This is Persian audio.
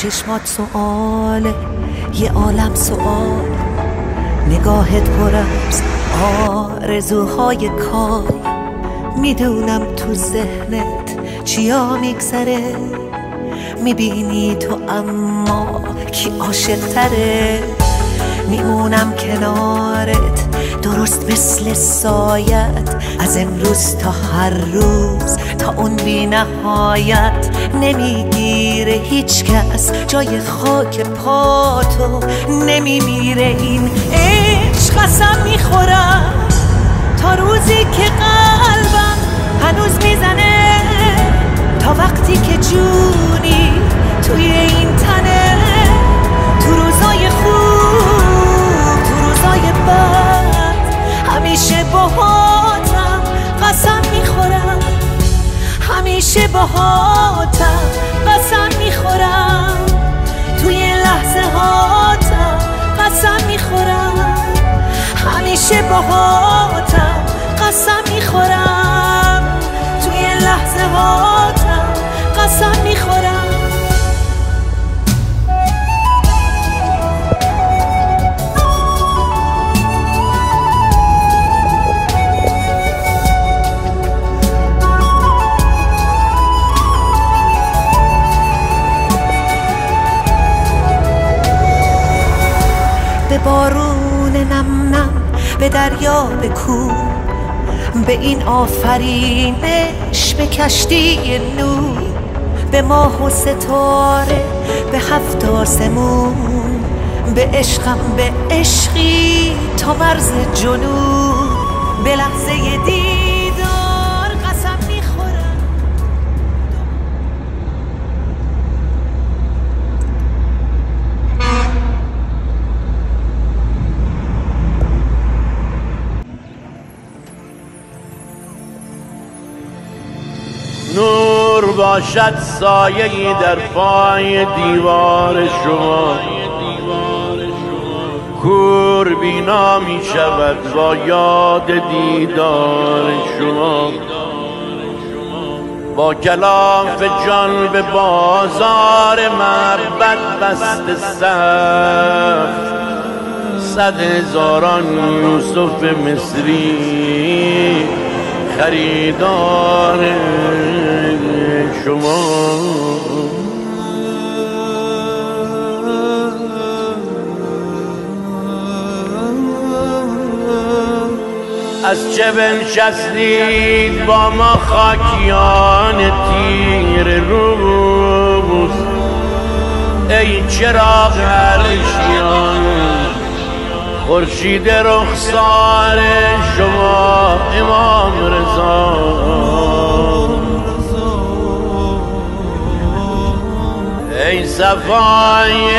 چشمات سؤاله، یه عالم سؤال، نگاهت پر از آرزوهای کار. میدونم تو ذهنت چیا میگذره، میبینی تو اما کی عاشق تره. میمونم کنارت درست مثل سایت، از امروز تا هر روز تا اون بی نهایت. نمیگیره هیچ کس جای خاک پاتو، نمیمیره این عشق. قسم میخورم تا روزی که قلبم هنوز میزنه، تا وقتی که جونی توی این تنه. تو روزای خوب، تو روزای بد، همیشه باهاتم قسم میخورم. همیشه باهاتم قسم میخورم. توی لحظه هاتم قسم میخورم. همیشه باهاتم قسم میخورم. توی لحظه هاتم قسم میخورم. به بارون نم نم، به دریا، به کوه، به این آفرینش، به کشتی نور، به ماه و ستاره، به هفت آسمون، به عشقم، به عشقی تا مرز جنون. به لحظه دیدار قسم میخورم. نور باشد سایه‌ای در پای دیوار شما، کور بینا می شود با یاد دیدار شما. با کلاف جان به بازار محبت بسته صف، 100,000 یوسف مصری خریدار شما. از چه بنشستید با ما خاکیان تیر روز، ای چراغ عرشیان خورشید رخسار شما امام رضا. ای صفای